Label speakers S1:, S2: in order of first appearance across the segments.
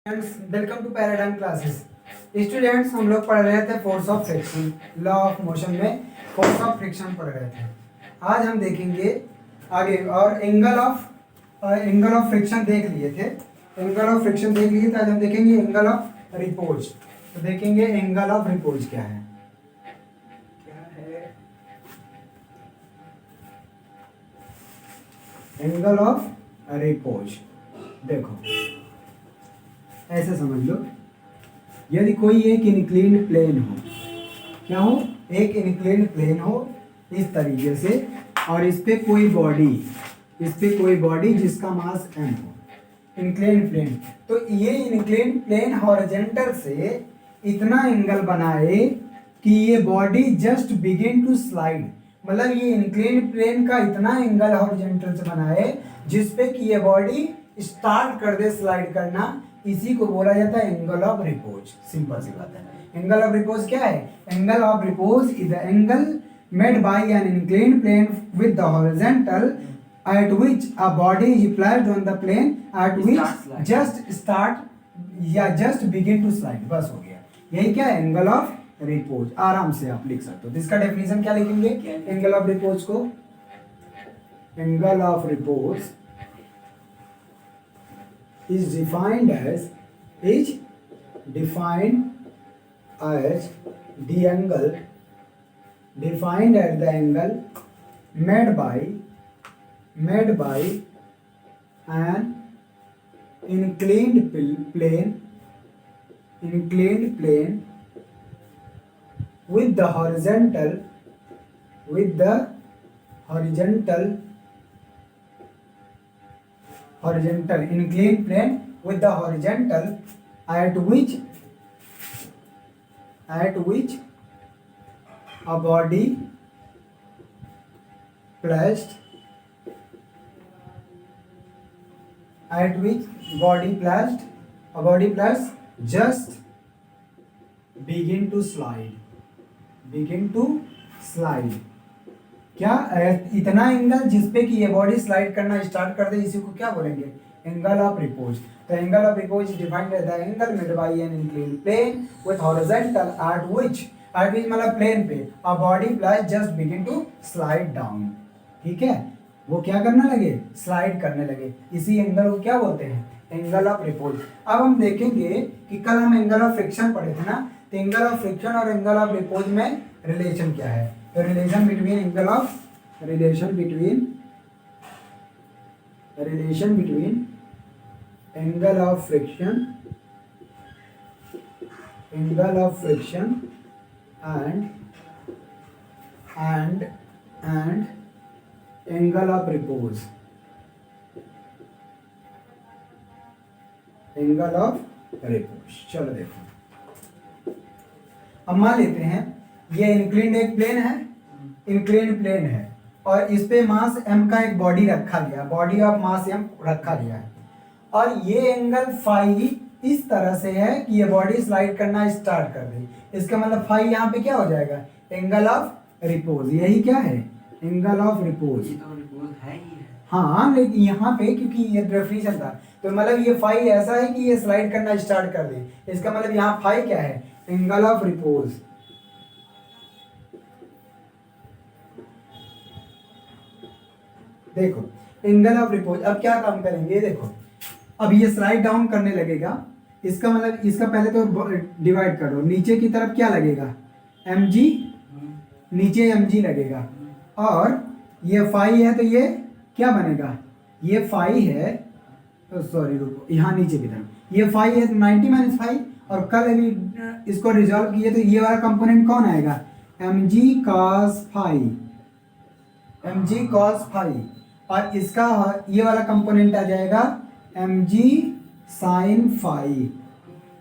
S1: Welcome to paradigm classes. Students, हम लोग पढ़ रहे थे force of friction, law of motion में फोर्स ऑफ फ्रिक्शन पढ़ रहे थे। आज हम देखेंगे आगे और एंगल ऑफ फ्रिक्शन देख लिए थे। एंगल ऑफ फ्रिक्शन देख लिए थे, आज हम देखेंगे एंगल ऑफ रिपोज। तो देखेंगे एंगल ऑफ रिपोज क्या है। एंगल ऑफ रिपोज देखो, ऐसे समझ लो, यदि कोई एक इंक्लिन्ड प्लेन हो, क्या हो, एक इंक्लिन्ड प्लेन हो इस तरीके से, और इस पे कोई बॉडी जिसका मास m हो, इंक्लिन्ड प्लेन। तो ये इंक्लिन्ड प्लेन हॉरिजॉन्टल से इतना एंगल बनाए कि ये body just begin to slide, मतलब ये इंक्लिन्ड प्लेन का इतना एंगल हॉरिजॉन्टल से बनाए जिसपे कि ये बॉडी स्टार्ट कर दे स्लाइड करना। इसी को बोला जाता है एंगल ऑफ रिपोज। सिंपल सी बात है। एंगल ऑफ रिपोज क्या है? Angle of repose is the angle made by an inclined plane with the horizontal at which a body is placed on the plane at which just start या just begin to slide। बस हो गया, यही क्या है angle of repose. आराम से आप लिख सकते हो। तो इसका डेफिनेशन क्या लिखेंगे एंगल ऑफ रिपोज को? Angle of repose is defined as the angle defined as the angle made by an inclined plane with the horizontal inclined plane with the horizontal at which a body placed just begin to slide। क्या इतना angle जिसपे कि ये body slide करना start कर दे, इसी को क्या बोलेंगे एंगल ऑफ रिपोज। तो angle of repose defined by the angle made by an inclined plane with horizontal at which मतलब प्लेन पे a body plus just begin to slide down. ठीक है, वो क्या करने लगे, स्लाइड करने लगे। इसी एंगल को क्या बोलते हैं एंगल ऑफ रिपोज। अब हम देखेंगे कि कल हम एंगल ऑफ फ्रिक्शन पढ़े थे ना, तो एंगल ऑफ फ्रिक्शन और एंगल ऑफ रिपोज में रिलेशन क्या है। तो relation between angle of relation between angle of friction and angle of repose. Angle of repose, चलो देखो, अब मान लेते हैं ये इंक्लिन्ड एक प्लेन है, इंक्लिन्ड प्लेन है, और इस पे मास m का एक बॉडी रखा गया, बॉडी ऑफ मास m रखा गया है, और ये एंगल फाई इस तरह से है कि ये बॉडी स्लाइड करना स्टार्ट कर दे। इसका मतलब फाई यहाँ पे क्या हो जाएगा एंगल ऑफ रिपोज। यही क्या है एंगल ऑफ रिपोज।
S2: ये तो रिपोज है ही है।
S1: हाँ, लेकिन यहाँ पे क्योंकि ये डेफिनेशन था, तो मतलब ये फाई ऐसा है कि ये स्लाइड करना स्टार्ट कर दे। इसका मतलब यहाँ फाई क्या है एंगल ऑफ रिपोज। देखो एंगल ऑफ रिपोज, अब क्या काम करेंगे, देखो अब ये स्लाइड डाउन करने लगेगा, इसका मतलब इसका पहले तो डिवाइड कर दो, नीचे की तरफ क्या लगेगा mg, नीचे mg लगेगा, और ये फाई है तो ये क्या बनेगा, ये फाई है, तो सॉरी रुको, यहाँ नीचे की तरफ ये फाई है तो 90 माइनस फाई, और कल अभी इसको रिजॉल्व किए तो ये वाला कंपोनेंट कौन आएगा mg cos फाई, और इसका ये वाला कंपोनेंट आ जाएगा mg sin फाई।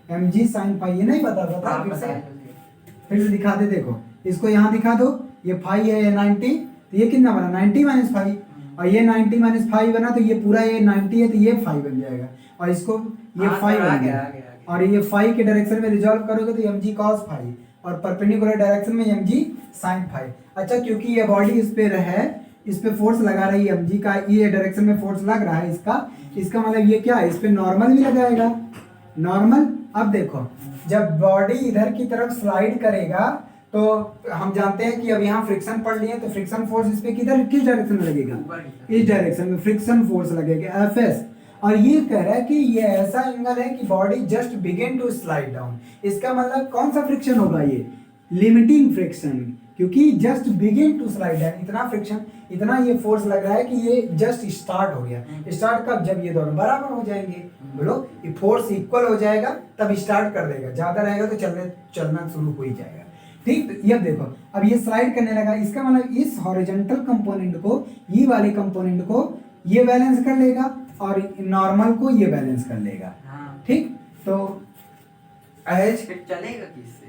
S1: ये नहीं पता फिर से दिखा दे, देखो इसको यहाँ दिखा दो, ये फाई है ये 90, तो ये कितना बना 90 माइनस फाई, और ये 90 माइनस फाई बना, तो ये पूरा ये 90 है तो ये फाई बन जाएगा, और इसको ये फाई बन गया, और ये फाई के डायरेक्शन में रिजॉल्व करोगे तो mg cos फाई, और परपेंडिकुलर डायरेक्शन में mg sin फाई। अच्छा, क्योंकि ये बॉडी इस पे है, इस पे फोर्स लगा रही है mg का, ये डायरेक्शन में फोर्स लग रहा है इसका मतलब ये क्या है, इस पे नॉर्मल भी लगाएगा, नॉर्मल। अब देखो जब बॉडी इधर की तरफ स्लाइड करेगा तो हम जानते हैं कि अब यहाँ फ्रिक्शन पढ़ लिए, तो फ्रिक्शन फोर्स इस पे किधर किस डायरेक्शन में लगेगा, इस डायरेक्शन में फ्रिक्शन फोर्स लगेगा एफएस। और ये कह रहा है कि ये ऐसा एंगल है कि body just begin to slide down. इसका मतलब कौन सा फ्रिक्शन होगा, ये लिमिटिंग फ्रिक्शन, क्योंकि just begin to slide down, इतना फ्रिक्शन, इतना ये फोर्स लग रहा है कि ये जस्ट स्टार्ट हो गया। स्टार्ट कब, जब ये दोनों बराबर हो जाएंगे, बोलो ये फोर्स इक्वल हो जाएगा तब स्टार्ट कर देगा, ज्यादा रहेगा तो चलना शुरू हो ही जाएगा। ठीक, तो ये देखो अब ये स्लाइड करने लगा, इसका मतलब इस हॉरिजॉन्टल कंपोनेंट को, ये वाले कंपोनेंट को ये बैलेंस कर लेगा और नॉर्मल को ये बैलेंस कर लेगा। ठीक, तो एज
S2: चलेगा किससे,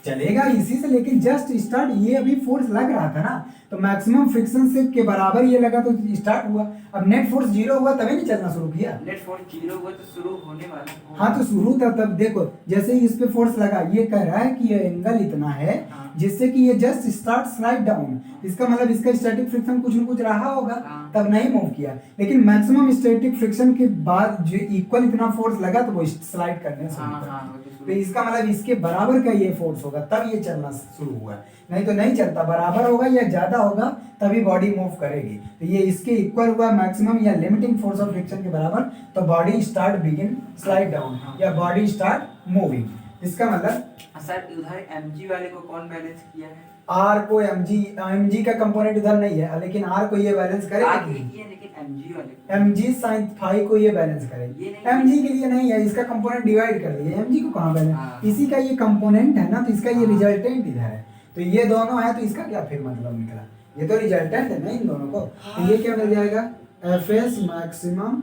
S1: चलेगा इसी से, लेकिन जस्ट स्टार्ट, ये अभी फोर्स लग रहा था ना, तो मैक्सिमम फ्रिक्शन से के बराबर ये लगा तो स्टार्ट हुआ। अब नेट फोर्स जीरो हुआ तभी नहीं चलना शुरू किया,
S2: नेट फोर्स जीरो हुआ तो शुरू होने वाला।
S1: हाँ तो शुरू था तब। देखो जैसे ही इस पे फोर्स लगा, ये कह रहा है कि ये एंगल इतना है जिससे कि ये जस्ट स्टार्ट स्लाइड डाउन, इसका मतलब इसका स्टैटिक फ्रिक्शन कुछ न कुछ रहा होगा तब नहीं मूव किया, लेकिन मैक्सिमम स्टैटिक फ्रिक्शन के बाद जो इक्वल इतना फोर्स लगा तो वो स्लाइड करने शुरू हुआ। तो इसका मतलब इसके बराबर का ये फोर्स होगा तब ये चलना शुरू हुआ, नहीं तो नहीं चलता, बराबर होगा या ज्यादा होगा तभी बॉडी मूव करेगी। तो ये इसके इक्वल हुआ मैक्सिमम या लिमिटिंग फोर्स ऑफ फ्रिक्शन के बराबर, तो body start begin slide down या बॉडी स्टार्ट मूविंग। इसका मतलब
S2: सर उधर mg वाले को कौन बैलेंस किया है,
S1: आर को mg का कंपोनेंट इधर नहीं है, लेकिन आर को ये बैलेंस करेगा,
S2: लेकिन mg वाले
S1: mg sin फाई को ये बैलेंस करेगा, mg के लिए नहीं है, इसका कंपोनेंट डिवाइड कर दिया, mg को कहाँ बैलेंस, इसी का ये कंपोनेंट है ना, तो इसका ये रिजल्टेंट इधर है, तो ये दोनों है, तो इसका क्या फिर मतलब निकला, ये तो रिजल्टेंट है ना इन दोनों को, तो ये क्या मिल जाएगा, fs maximum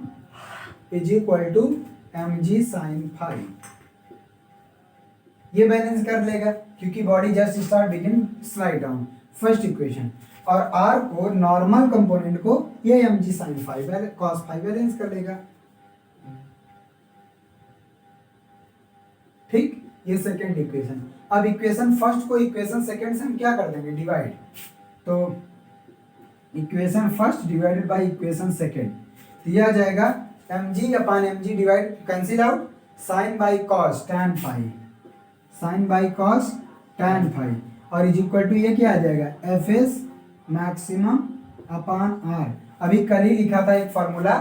S1: is equal to mg sin phi, ये बैलेंस कर लेगा क्योंकि body just start begin slide down, first equation. और आर को नॉर्मल कंपोनेंट को ये mg sin phi cos phi balance कर लेगा। ठीक, ये सेकंड इक्वेशन। अब इक्वेशन फर्स्ट को इक्वेशन सेकंड से हम क्या कर देंगे, डिवाइड, तो equation first divided by equation second, तो यह आ जाएगा mg upon mg divide cancel out, sin by cos tan phi, sine by cos tan phi, और इज इक्वल टू ये क्या आ जाएगा, F S maximum upon R. अभी कल ही लिखा था एक formula,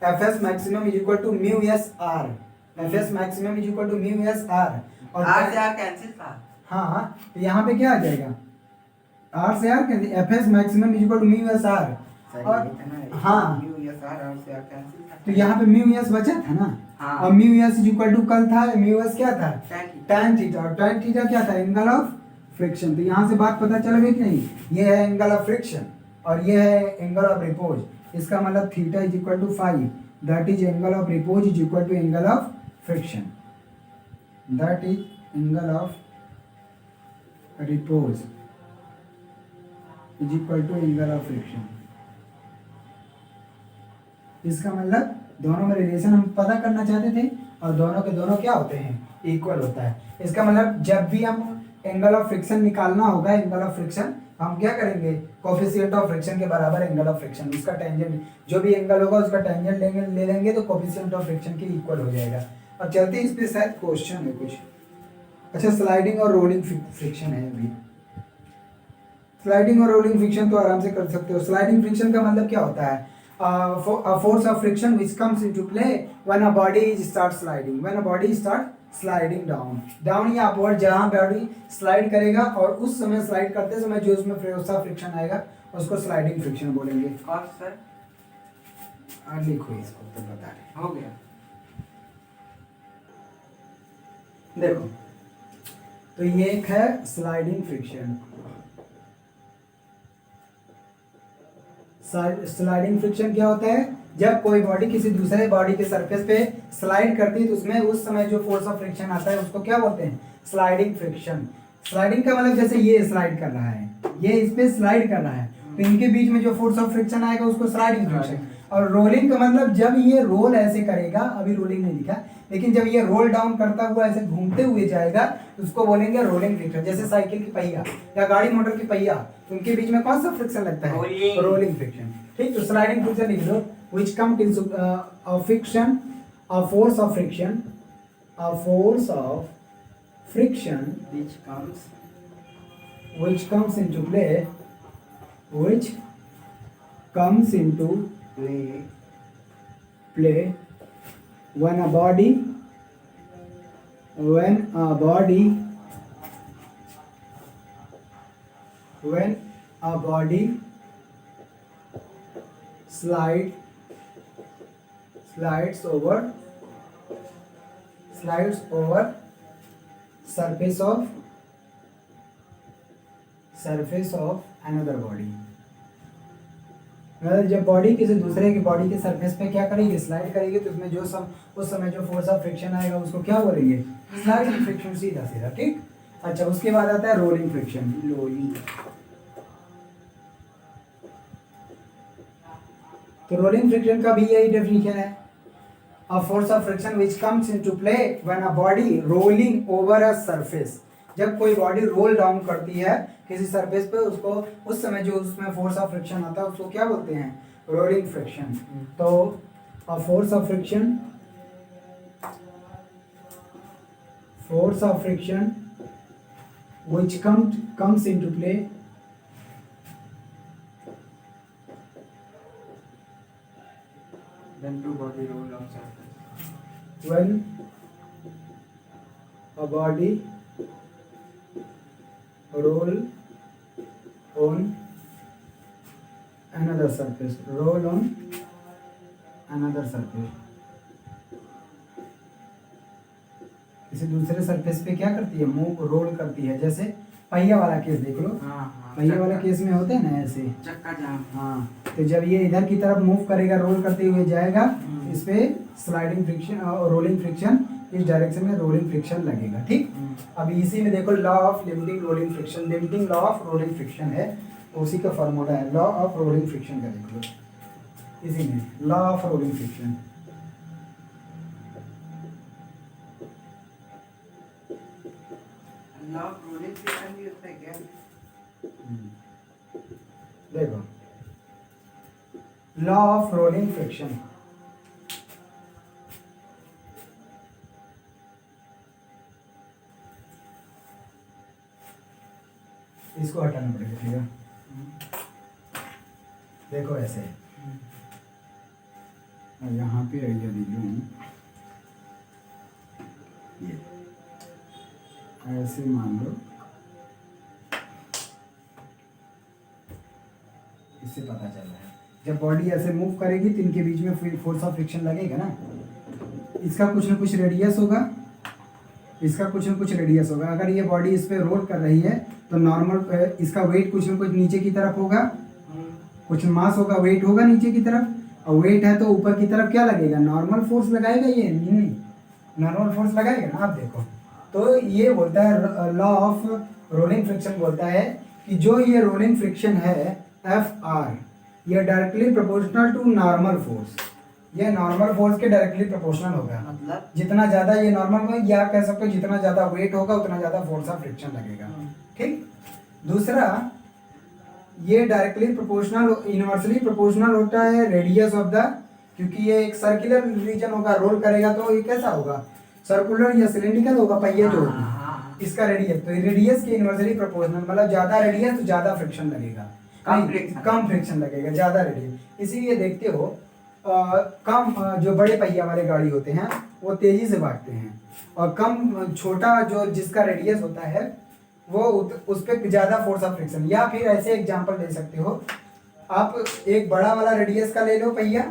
S1: F S maximum is equal to mu S R, F S maximum is equal to mu S R, और
S2: आर से आर कैंसिल था,
S1: हाँ तो यहाँ पे क्या आ जाएगा, आर से R cancel, F S maximum is equal to mu S R, और हाँ तो यहाँ पे म्यू एस बचा था ना, और mu S is equal to कल था, म्यू एस क्या था, tan थीटा, और tan थीटा क्या था, एंगल ऑफ फ्रिक्शन। तो यहाँ से बात पता चल गई कि नहीं, ये है एंगल ऑफ फ्रिक्शन और ये है एंगल ऑफ रिपोज, इसका मतलब theta is equal to phi, that is angle of repose is equal to angle of friction, that is angle of repose is equal to angle of friction. इसका मतलब दोनों में relation हम पता करना चाहते थे और दोनों के दोनों क्या होते हैं, इक्वल होता है। इसका मतलब जब भी हम एंगल ऑफ फ्रिक्शन निकालना होगा, एंगल ऑफ फ्रिक्शन हम क्या करेंगे, कोफिशिएंट ऑफ फ्रिक्शन के बराबर एंगल ऑफ फ्रिक्शन, उसका टेंजेंट जो भी एंगल होगा उसका टेंजेंट ले लेंगे तो कोफिशिएंट ऑफ फ्रिक्शन के इक्वल हो जाएगा। अब चलते हैं इस पे, शायद क्वेश्चन है कुछ, अच्छा स्लाइडिंग और रोलिंग फ्रिक्शन है, अभी स्लाइडिंग और रोलिंग फ्रिक्शन तो आराम से कर सकते हो। स्लाइडिंग फ्रिक्शन का मतलब क्या होता है, a force of friction which comes into play when a body starts sliding, when a body starts sliding down या upward, जहाँ बॉडी स्लाइड करेगा और उस समय स्लाइड करते समय जो उसमें फोर्स ऑफ फ्रिक्शन आएगा उसको स्लाइडिंग फ्रिक्शन बोलेंगे।
S2: और सर
S1: लिखो इसको तो बता रहे
S2: हो गया।
S1: देखो तो ये एक है स्लाइडिंग फ्रिक्शन, स्लाइडिंग फ्रिक्शन क्या होता है, जब कोई बॉडी किसी दूसरे बॉडी के सरफेस पे स्लाइड करती है तो उसमें उस समय जो फोर्स ऑफ फ्रिक्शन आता है उसको क्या बोलते हैं, स्लाइडिंग फ्रिक्शन। स्लाइडिंग का मतलब जैसे ये स्लाइड कर रहा है, ये इस पे स्लाइड कर रहा है, तो इनके बीच में जो फोर्स ऑफ फ्रिक्शन आएगा उसको स्लाइडिंग फ्रिक्शन। और रोलिंग का मतलब जब ये रोल ऐसे करेगा, अभी रोलिंग नहीं लिखा, लेकिन जब ये रोल डाउन करता हुआ ऐसे घूमते हुए जाएगा तो उसको बोलेंगे रोलिंग फ्रिक्शन। जैसे साइकिल की पहिया या गाड़ी मोटर की पहिया, उनके बीच में कौन सा फ्रिक्शन लगता है, रोलिंग फ्रिक्शन। ठीक, तो स्लाइडिंग फ्रिक्शन लिख लो, which comes into friction, force of friction a force of friction
S2: which comes
S1: which comes into play which comes into play when a body when a body slides over surface of another body। मतलब जब body किसी दूसरे की body के surface पे क्या करेगी, slide करेगी, तो उसमें उस समय जो फोर्स ऑफ फ्रिक्शन आएगा उसको क्या बोलेंगे, स्लाइडिंग फ्रिक्शन, सीधा सीधा। ठीक, अच्छा उसके बाद आता है रोलिंग फ्रिक्शन। तो रोलिंग फ्रिक्शन का भी यही डेफिनेशन है, अ force of friction which comes into play when a body rolling over a surface. जब कोई बॉडी रोल डाउन करती है किसी सरफेस पे, उसको उस समय जो उसमें फोर्स ऑफ फ्रिक्शन आता है उसको क्या बोलते हैं, रोलिंग फ्रिक्शन। तो अ force of friction which comes into play
S2: when two body roll on surface
S1: when a body roll on another surface किसी दूसरे सरफेस पे क्या करती है, मूव रोल करती है। जैसे पहिया वाला केस देख लो, पहिया वाला केस में होते हैं ना ऐसे
S2: चक्का जाम।
S1: हाँ, तो जब ये इधर की तरफ मूव करेगा, रोल करते हुए जाएगा, इस पे स्लाइडिंग फ्रिक्शन और रोलिंग फ्रिक्शन, इस डायरेक्शन में रोलिंग फ्रिक्शन लगेगा। ठीक, अब इसी में देखो law of limiting rolling friction, limiting law of rolling friction है, उसी का फॉर्मूला है लॉ ऑफ रोलिंग फ्रिक्शन का। देख लो इसी में law of rolling friction,
S2: law of rolling friction भी होता है क्या?
S1: देखो लॉ ऑफ रोलिंग फ्रिक्शन, इसको हटाना पड़ेगा। ठीक है, देखो ऐसे यहाँ पे आइडिया दीजिए, ये ऐसे मान लो, इससे पता चल रहा है जब बॉडी ऐसे मूव करेगी तो इनके बीच में फोर्स ऑफ फ्रिक्शन लगेगा ना, इसका कुछ ना कुछ रेडियस होगा, इसका कुछ ना कुछ रेडियस होगा। अगर ये बॉडी इस पे रोल कर रही है तो नॉर्मल इसका वेट कुछ ना कुछ नीचे की तरफ होगा, कुछ मास होगा, वेट होगा नीचे की तरफ, और वेट है तो ऊपर की तरफ क्या लगेगा, नॉर्मल फोर्स लगाएगा, ये नहीं नॉर्मल फोर्स लगाएगा ना। आप देखो तो ये बोलता है लॉ ऑफ रोलिंग फ्रिक्शन बोलता है कि जो ये रोलिंग फ्रिक्शन है एफ आर, ये directly proportional to normal force, ये नॉर्मल फोर्स के डायरेक्टली प्रोपोर्शनल होगा।
S2: मतलब
S1: जितना ज्यादा ये नॉर्मल में, या कह सकते हो जितना ज्यादा वेट होगा उतना ज्यादा फोर्स ऑफ फ्रिक्शन लगेगा। ठीक, दूसरा ये डायरेक्टली प्रोपोर्शनल, इनवर्सली प्रोपोर्शनल होता है रेडियस ऑफ द, क्योंकि ये एक सर्कुलर रीजन होगा, रोल करेगा तो ये कैसा होगा, सर्कुलर या सिलेंड्रिकल होगा पहिया जो होगी, इसका रेडियस, तो रेडियस के इनवर्सली प्रोपोर्शनल, मतलब ज्यादा रेडियस तो ज्यादा फ्रिक्शन लगेगा, कम फ्रिक्शन लगेगा, ज्यादा रेडियस। इसीलिए देखते हो कम जो बड़े पहिया वाले गाड़ी होते हैं वो तेजी से भागते हैं, और कम छोटा जो जिसका रेडियस होता है वो उस पर ज्यादा फोर्स ऑफ फ्रिक्शन। या फिर ऐसे एग्जांपल ले सकते हो आप, एक बड़ा वाला रेडियस का ले लो पहिया,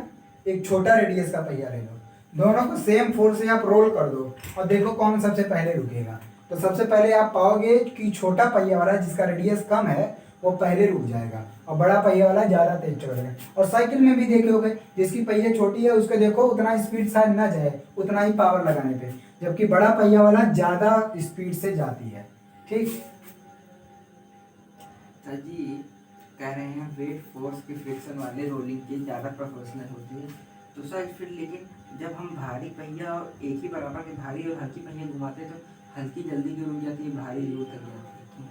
S1: एक छोटा रेडियस का पहिया ले लो, दोनों को सेम फोर्स से आप रोल कर दो और देखो कौन सबसे पहले रुकेगा। तो सबसे पहले आप पाओगे कि छोटा पहिया वाला जिसका रेडियस कम है वो पहले रुक जाएगा, और बड़ा पहिया वाला ज़्यादा तेज चलेगा। और साइकिल में भी देखे होगे, जिसकी पहिया छोटी है उसके देखो उतना स्पीड शायद ना जाए, उतना ही पावर लगाने पे, जबकि बड़ा पहिया वाला ज़्यादा स्पीड से जाती है। ठीक,
S2: सर जी कह रहे हैं वेट फोर्स की फ्रिक्शन वाले रोलिंग की ज़्यादा प्रोपोर्शनल होती है, तो सर फिर लेकिन जब हम भारी पहिया और एक ही बराबर के भारी और हल्की पहिया घुमाते हैं तो हल्की जल्दी क्यों रुक जाती है, भारी दूर तक जाती है क्यों?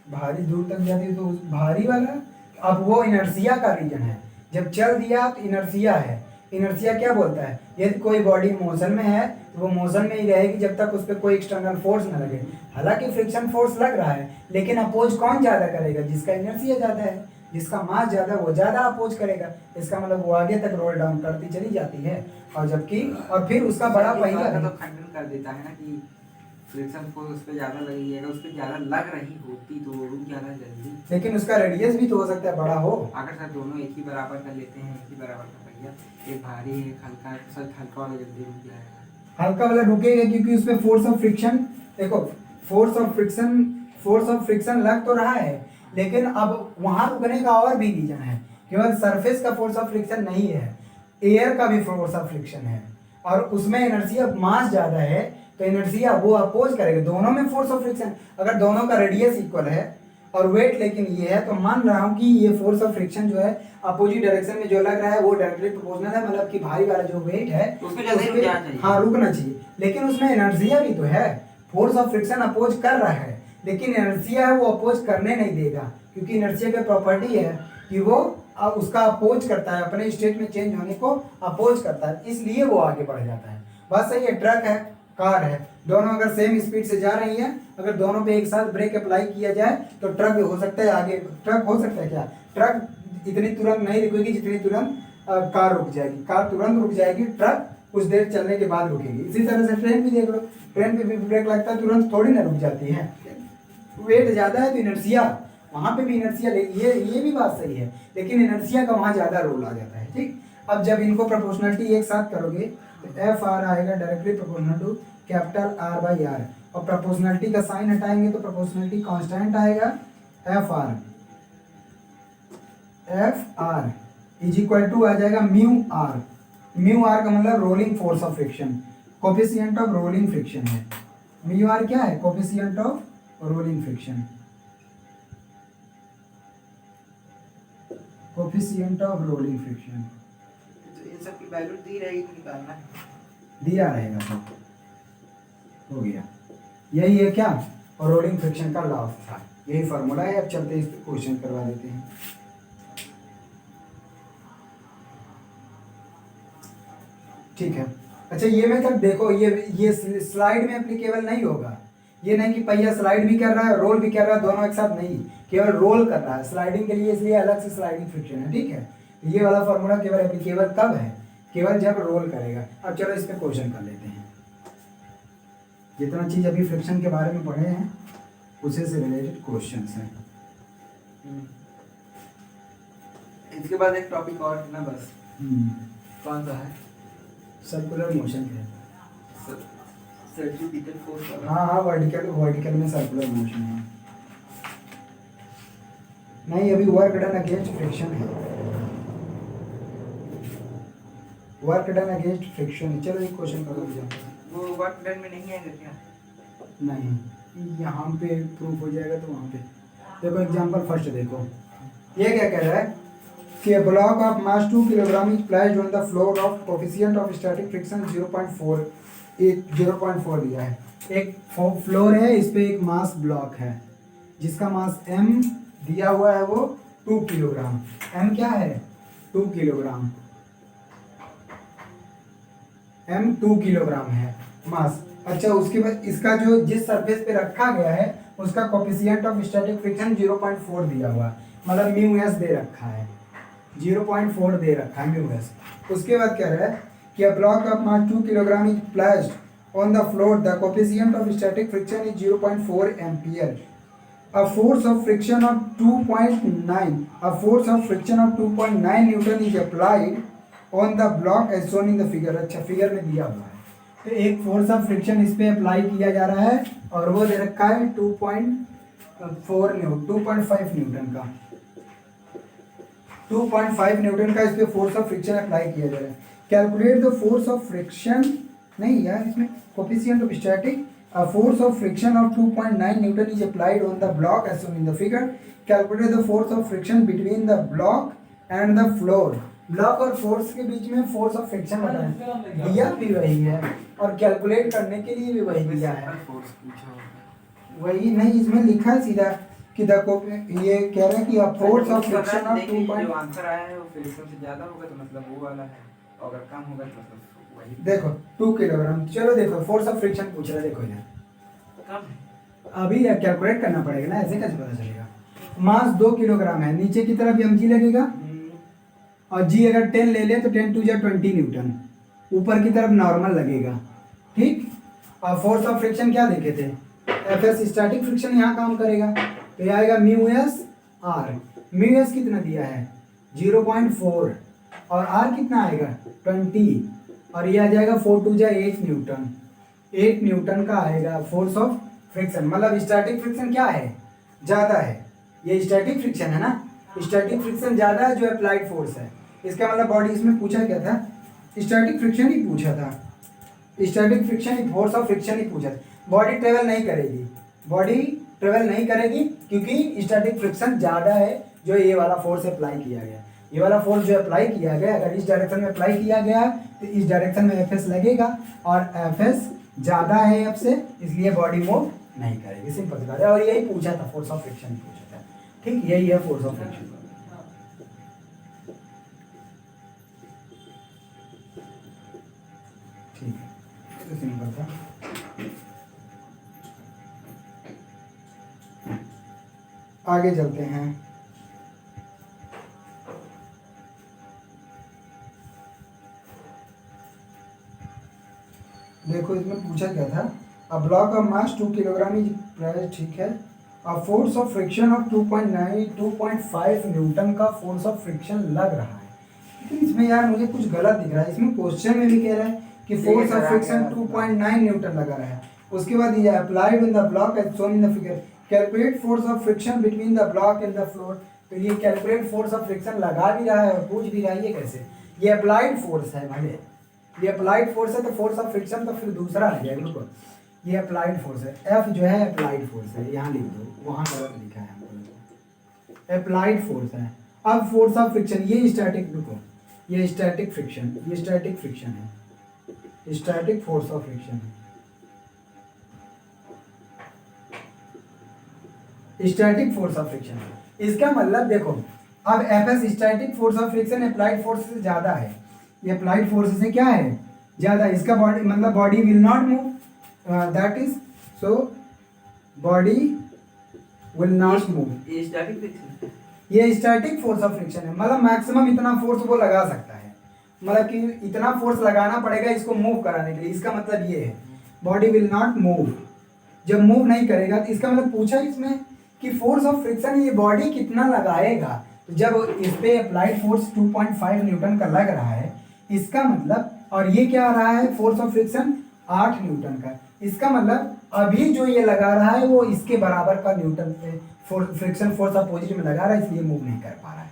S1: भारी दूर तक जाती है तो भारी वाला, अब वो इनर्सिया का रीजन है, जब चल दिया तो इनर्सिया है, इनर्शिया क्या बोलता है, यदि कोई बॉडी मोशन में है तो वो मोशन में ही रहेगी जब तक उस पर कोई एक्सटर्नल फोर्स न लगे। हालांकि फ्रिक्शन फोर्स लग रहा है, लेकिन अपोज कौन ज़्यादा करेगा, जिसका इनर्शिया ज़्यादा है, जिसका मास ज़्यादा वो ज़्यादा अपोज करेगा। इसका मतलब वो आगे तक रोल डाउन करती चली जाती है, और जबकि और फिर उसका बड़ा पहिया
S2: तो
S1: है।
S2: खंडन कर देता है ना कि फ्रिक्शन फोर्स उस पर ज़्यादा लगी, अगर उस पर ज़्यादा लग रही होती तो वो रुक जाना जल्दी।
S1: लेकिन उसका रेडियस भी तो हो सकता है बड़ा हो।
S2: अगर सर दोनों एक ही बराबर कर लेते हैं, एक ही बराबर का पहिया, एक भारी है एक हल्का है, तो सर हल्का वाला जल्दी रुक जाएगा।
S1: हल्का वाला रुकेगा क्योंकि उसमें फोर्स ऑफ फ्रिक्शन, देखो फोर्स ऑफ फ्रिक्शन लग तो रहा है, लेकिन अब वहां रुकने का और भी रीजन है। केवल सरफेस का फोर्स ऑफ फ्रिक्शन नहीं है, एयर का भी फोर्स ऑफ फ्रिक्शन है, और उसमें इनर्शिया मास ज्यादा है तो इनर्शिया वो अपोज करेगा। दोनों में फोर्स ऑफ फ्रिक्शन, अगर दोनों का रेडियस इक्वल है और वेट लेकिन ये है, तो मान रहा हूं कि ये फोर्स ऑफ फ्रिक्शन जो है अपोजिट डायरेक्शन में जो लग रहा है वो डायरेक्टली प्रोपोर्शनल है, मतलब कि भारी वाला जो वेट है
S2: उसमें जल्दी रुक जाना चाहिए।
S1: हाँ रुकना चाहिए, लेकिन उसमें एनर्जिया भी तो है। फोर्स ऑफ फ्रिक्शन अपोज कर रहा है, लेकिन एनर्जिया है वो अपोज करने नहीं देगा, क्योंकि एनर्जिया की प्रॉपर्टी है कि वो उसका अपोज करता है, अपने स्टेट में चेंज होने को अपोज करता है, इसलिए वो आगे बढ़ जाता है। बात सही है। ट्रक है, कार है, दोनों अगर सेम स्पीड से जा रही हैं, अगर दोनों पे एक साथ ब्रेक अप्लाई किया जाए तो ट्रक हो सकता है आगे, ट्रक हो सकता है क्या, ट्रक इतनी तुरंत नहीं रुकेगी जितनी तुरंत कार रुक जाएगी, कार तुरंत रुक जाएगी, ट्रक कुछ देर चलने के बाद रुकेगी। इसी तरह से ट्रेन भी देख लो, ट्रेन पे भी ब्रेक लगता है तुरंत थोड़ी ना रुक जाती है, वेट ज़्यादा है तो इनर्शिया, वहाँ पे भी इनर्शिया, ये भी बात सही है, लेकिन इनर्शिया का वहाँ ज़्यादा रोल आ जाता है। ठीक, अब जब इनको प्रोपोर्शनलिटी एक साथ करोगे तो एफ आर आएगा directly proportional to capital R by R, और प्रोपोर्शनलिटी का साइन हटाएंगे तो प्रोपोर्शनलिटी कांस्टेंट आएगा। F R is equal to आ जाएगा म्यू आर। म्यू आर का मतलब rolling force of friction, coefficient of rolling friction है। म्यू आर क्या है, coefficient of rolling friction, coefficient of rolling friction.
S2: तो इन सब की वैल्यू दी रहेगी, निकालना है,
S1: दिया रहेगा सब, हो गया। यही है क्या, और रोलिंग फ्रिक्शन का लॉ था, यही फार्मूला है। अब चलते इस क्वेश्चन करवा देते हैं। ठीक है, अच्छा ये मेथड देखो, ये स्लाइड में एप्लीकेबल नहीं होगा। ये नहीं कि पहिया स्लाइड भी कर रहा है रोल भी कर रहा है, दोनों एक साथ नहीं, केवल रोल कर रहा है स्लाइडिंग के लिए, इसलिए अलग से स्लाइडिंग फ्रिक्शन है। ठीक है, तो ये वाला फार्मूला केवल एप्लीकेबल कब है, केवल जब रोल करेगा। अब चलो इस पे क्वेश्चन कर लेते हैं। जितना चीज अभी फ्रिक्शन के बारे में पढ़े हैं उसे से रिलेटेड क्वेश्चंस हैं।
S2: इसके बाद एक टॉपिक और है ना बस। कौन सा है,
S1: सर्कुलर मोशन है।
S2: सेंट्रीपिटल फोर्स वाला।
S1: हाँ वर्टिकल में सर्कुलर मोशन है। नहीं, अभी वर्क डन अगेंस्ट फ्रिक्शन है, वर्क डन अगेंस्ट फ्रिक्शन। चलो एक क्वेश्चन कर लो।
S2: वो वर्क डन में नहीं आएगा क्या?
S1: नहीं, यहाँ पे प्रूफ हो जाएगा तो वहाँ पे देखो। एग्जांपल फर्स्ट देखो, ये क्या कह रहा है कि a block of mass 2 kilogram is placed on the floor of coefficient of static friction 0.4, एक 0.4 दिया है। एक फ्लोर है, इस पे एक मास ब्लॉक है जिसका मास m दिया हुआ है, वो 2 किलोग्राम। m क्या है, 2 किलोग्राम, m 2 किलोग्राम है मास। अच्छा, उसके बाद इसका जो जिस सरफेस पे रखा गया है उसका कोफिशिएंट ऑफ स्टैटिक फ्रिक्शन 0.4 दिया हुआ, मतलब म्यू एस दे रखा है, 0.4 दे रखा है म्यू एस। उसके बाद कह रहा है कि a block of mass 2 kilogram is placed on the floor, the coefficient of static friction is 0.4 ampere. A force of friction of 2.9 Newton is applied on the block as shown in the figure। अच्छा, figure में दिया हुआ है, तो एक force of friction इस पे apply किया जा रहा है और वो दे रखा है 2.5 न्यूटन का, 2.5 न्यूटन का इस पे फोर्स ऑफ फ्रिक्शन अप्लाई किया जा रहा है। Calculate the force of friction, नहीं यार इसमें coefficient of static, a force of friction of 2.9 Newton is applied on the block as shown in the figure. Calculate the force of friction between the block and the floor. Block और force के बीच में force of friction बताएं, दिया भी वही है और calculate करने के लिए भी वही दिया है। वही नहीं, इसमें लिखा है सीधा कि देखो ये कह रहा है कि फोर्स ऑफ फ्रिक्शन ऑफ 2.
S2: जो आंसर आया है वो फ्रिक्शन से ज्यादा होगा, तो मतलब वो वाला है। और अगर कम होगा तो वही
S1: देखो 2 किलोग्राम, चलो देखो फोर्स ऑफ फ्रिक्शन पूछ रहा है, देखो इधर
S2: कम है।
S1: अभी कैलकुलेट करना पड़ेगा ना, ऐसे कैसे पता चलेगा। मास 2 किलोग्राम है, नीचे की तरफ mg लगेगा और g अगर 10 ले ले तो 10 टू जा 20 न्यूटन, ऊपर की तरफ नॉर्मल लगेगा, ठीक। और फोर्स ऑफ फ्रिक्शन क्या देखे थे, Fs स्टैटिक फ्रिक्शन यहाँ काम करेगा, तो ये आएगा mu S R. Mu S कितना दिया है 0.4 और आर कितना आएगा 20, और ये आ जाएगा 4 टू जा 8 न्यूटन। 8 न्यूटन का आएगा फोर्स ऑफ फ्रिक्शन। मतलब स्टैटिक फ्रिक्शन क्या है, ज़्यादा है, ये स्टैटिक फ्रिक्शन है ना, स्टैटिक फ्रिक्शन ज़्यादा है जो अप्लाइड फोर्स है। इसका मतलब बॉडी, इसमें पूछा क्या था, स्टैटिक फ्रिक्शन ही पूछा था, स्टैटिक फ्रिक्शन ही, फोर्स ऑफ फ्रिक्शन ही पूछा था। बॉडी ट्रेवल नहीं करेगी, बॉडी ट्रेवल नहीं करेगी क्योंकि स्टैटिक फ्रिक्शन ज़्यादा है जो ये वाला फोर्स अप्लाई किया गया। ये वाला फोर्स जो अप्लाई किया गया, अगर इस डायरेक्शन में अप्लाई किया गया तो इस डायरेक्शन में एफएस लगेगा, और एफएस ज़्यादा है एफ से, इसलिए बॉडी मूव नहीं करेगी, सिंपल सी बात है। और यही पूछा था, फोर्स ऑफ फ्रिक्शन ही पूछा था, ठीक, यही है फोर्स ऑफ फ्रिक्शन। ठीक है, तो सिंपल था। आगे चलते हैं। देखो इसमें पूछा क्या था, a block of mass 2 kilogram is pressed, ठीक है, अ force of friction of 2.5 Newton का फोर्स ऑफ फ्रिक्शन लग रहा है। लेकिन इसमें यार मुझे कुछ गलत दिख रहा है, इसमें क्वेश्चन में भी कह रहा है कि फोर्स ऑफ फ्रिक्शन 2.9 न्यूटन लगा रहा है। उसके बाद ये applied in the block as shown in the figure, calculate force of friction between the block and the floor. तो ये कैलकुलेट फोर्स ऑफ फ्रिक्शन लगा भी रहा है और पूछ भी रहा है, ये कैसे, ये अप्लाइड फोर्स है भले, ये अप्लाइड फोर्स है तो फोर्स ऑफ फ्रिक्शन तो फिर दूसरा आ जाएगा। रुको, ये अप्लाइड फोर्स है, एफ जो है अप्लाइड फोर्स है, यहाँ लिख दो, वहाँ गलत लिखा है हमको, अप्लाइड फोर्स है। अब फोर्स ऑफ फ्रिक्शन, ये स्टैटिक, रुको, ये स्टैटिक फ्रिक्शन, ये स्टैटिक फ्रिक्शन है, स्टैटिक फोर्स ऑफ फ्रिक्शन है, स्टैटिक फोर्स ऑफ फ्रिक्शन। इसका मतलब देखो, अब F S static force of friction applied force से ज़्यादा है, ये अप्लाइड फोर्स से क्या है ज़्यादा, इसका बॉडी मतलब body will not move, that is so body will not move.
S2: ये स्टैटिक फ्रिक्शन,
S1: ये स्टैटिक फोर्स ऑफ फ्रिक्शन है, मतलब मैक्सिमम इतना फोर्स वो लगा सकता है, मतलब कि इतना फोर्स लगाना पड़ेगा इसको मूव कराने के लिए। इसका मतलब ये है बॉडी विल नॉट मूव, जब मूव नहीं करेगा तो इसका मतलब पूछा इसमें कि फोर्स ऑफ फ्रिक्शन ये बॉडी कितना लगाएगा। तो जब इस पे अप्लाइड फोर्स 2.5 न्यूटन का लग रहा है, इसका मतलब, और ये क्या आ रहा है फोर्स ऑफ फ्रिक्शन 8 न्यूटन का, इसका मतलब अभी जो ये लगा रहा है वो इसके बराबर का न्यूटन फ्रिक्शन फोर्स अपोजिट में लगा रहा है, इसलिए मूव नहीं कर पा रहा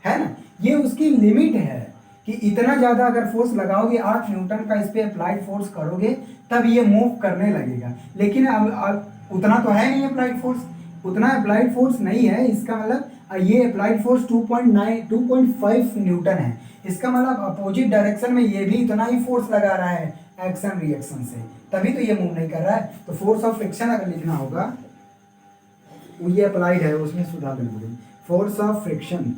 S1: है ना। ये उसकी लिमिट है कि इतना ज़्यादा अगर फोर्स लगाओगे 8 न्यूटन का, इस पे अप्लाइड फोर्स करोगे तब ये मूव करने लगेगा। लेकिन अब उतना तो है नहीं अप्लाइड फोर्स, उतना अप्लाइड फोर्स नहीं है, इसका मतलब ये अप्लाइड फोर्स 2.5 न्यूटन है, इसका मतलब अपोजिट डायरेक्शन में ये भी इतना ही फोर्स लगा रहा है एक्शन रिएक्शन से, तभी तो ये मूव नहीं कर रहा है। तो फोर्स ऑफ फ्रिक्शन अगर लिखना होगा, वो ये अप्लाइड है उसमें सुधार देंगे, फोर्स ऑफ फ्रिक्शन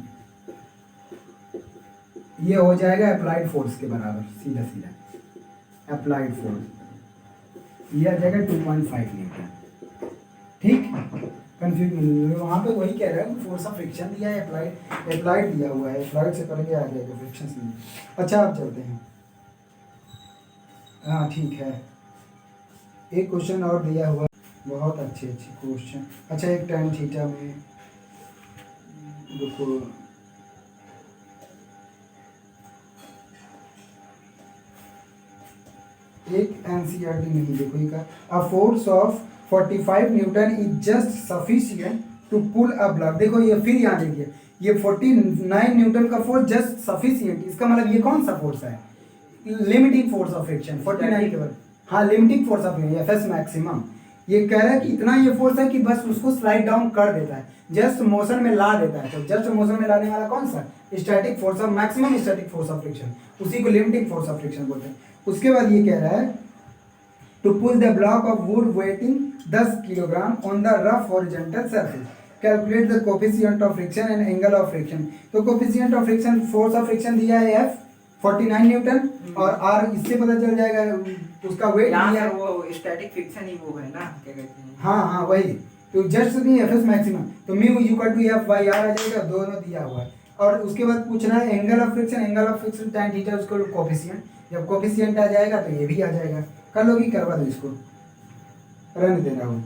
S1: ये हो जाएगा अप्लाइड फोर्स के बराबर, सीधा सीधा अप्लाइड फोर्स ये आ जाएगा 2.5 न्यूटन, ठीक। कंफ्यूज वहाँ पे वही कह रहा है, फोर्स ऑफ फ्रिक्शन दिया है, अप्लाइड दिया हुआ है, अप्लाइड से करेंगे आ जाएगा फ्रिक्शन से। अच्छा अब चलते हैं, हाँ ठीक है, एक क्वेश्चन और दिया हुआ, बहुत अच्छे क्वेश्चन। अच्छा एक tan थीटा में देखो, एक एनसीईआरटी नहीं, देखो ये का, a force of 45 newton is just sufficient to pull a block. देखो ये फिर यहाँ देखिए, ये 49 न्यूटन का फोर्स जस्ट सफिशिएंट, इसका मतलब ये कौन सा फोर्स है, लिमिटिंग फोर्स ऑफ फ्रिक्शन 49 के बाद, हाँ limiting force of FS maximum. ये कह रहा है कि इतना ये फोर्स है कि बस उसको स्लाइड डाउन कर देता है, जस्ट मोशन में ला देता है। तो जस्ट मोशन में लाने वाला कौन सा, static force of maximum static force of friction, उसी को लिमिटिंग फोर्स ऑफ फ्रिक्शन बोलते हैं। उसके बाद ये कह रहा है to pull the block of wood weighing 10 kilogram on the rough horizontal surface, calculate the coefficient of friction and angle of friction. तो coefficient of friction, force of friction दिया है एफ, 49 न्यूटन, और आर इससे पता चल जाएगा उसका wait
S2: यहाँ
S1: दिया
S2: से
S1: है।
S2: वो स्टैटिक फ्रिक्शन ही वो है ना, क्या कहते हैं।
S1: हाँ हाँ वही, तो जस्ट नहीं एफ एस मैक्सिमम, तो mu is equal to F by R आ जाएगा, दोनों दिया हुआ है। और उसके बाद पूछना है angle of friction tan theta उसको कोफिशिएंट, जब कोफिशिएंट आ जाएगा तो ये भी आ जाएगा। कर लोगी, करवा दो इसको, रहने देना वो।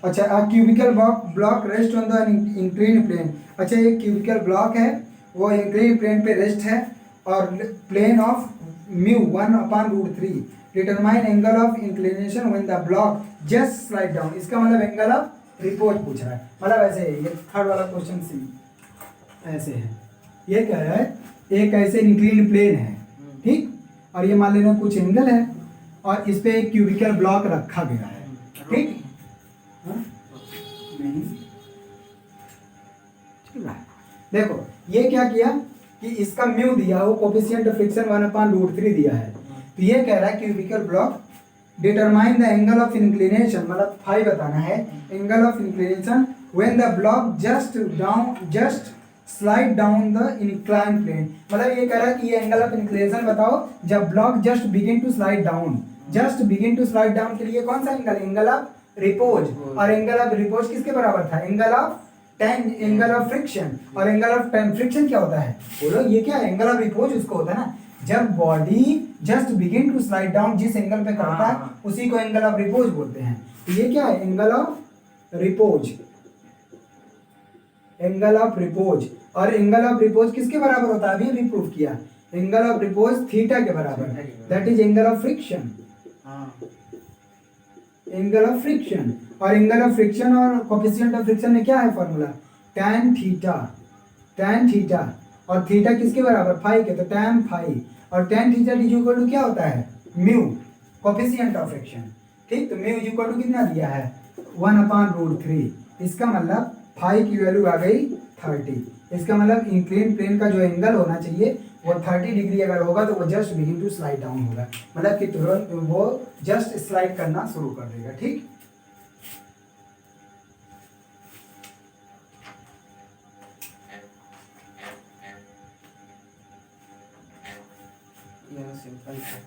S1: अच्छा, a cubical block rest on the inclined plane. अच्छा, ये क्यूबिकल ब्लॉक है, वो इंक्लाइंड प्लेन पे रेस्ट है, और plane of mu 1/√3 determine angle of inclination when the block just slide down. इसका मतलब एंगल ऑफ रिपोज पूछ रहा है, मतलब ऐसे है, ये थर्ड वाला क्वेश्चन सी ऐसे है। ये क्या है, एक ऐसे इंक्लाइंड प्लेन है, ठीक, और ये मान लेना कुछ एंगल है, और इस पे एक क्यूबिकल ब्लॉक रखा गया है, ठीक। नहीं चल रहा है। देखो ये क्या किया कि इसका म्यू दिया, वो कोफिशिएंट ऑफ फ्रिक्शन 1/√3 दिया है, तो ये कह रहा है cubical block determine the angle of inclination, मतलब फाई बताना है, angle of inclination when the block just slide down the incline plane. मतलब ये कह रहा है कि ये एंगल ऑफ इंक्लिनेशन बताओ जब block just begin to slide down. Just begin to slide down के लिए कौन सा एंगल, एंगल ऑफ रिपोज, और एंगल ऑफ रिपोज किसके बराबर था, angle of angle of friction, और एंगल ऑफ फ्रिक्शन क्या होता है, बोलो ये क्या है, एंगल ऑफ रिपोज उसको होता है ना, जब body just begin to slide down जिस एंगल पे करता है उसी को एंगल ऑफ रिपोज बोलते हैं। तो ये क्या है, angle of repose, angle of repose. और एंगल ऑफ रिपोज किसके बराबर होता है, अभी अभी प्रूव किया, एंगल ऑफ रिपोज थीटा के बराबर, that is angle of friction, angle of friction. और एंगल ऑफ फ्रिक्शन और कोफिशिएंट ऑफ फ्रिक्शन में क्या है फॉर्मूला, tan थीटा, और थीटा किसके बराबर, फाई के, तो tan फाई, और tan theta is equal to क्या होता है, म्यू कोफिशिएंट ऑफ फ्रिक्शन, ठीक। तो म्यू इज इक्वल टू कितना दिया है, 1/√3। इसका मतलब फाई की वैल्यू आ गई 30। इसका मतलब इंक्लाइंड प्लेन का जो एंगल होना चाहिए वो 30 डिग्री अगर होगा तो वो just begin to slide down होगा, मतलब कि तुरंत वो जस्ट स्लाइड करना शुरू कर देगा, ठीक।
S2: ये सिंपल है।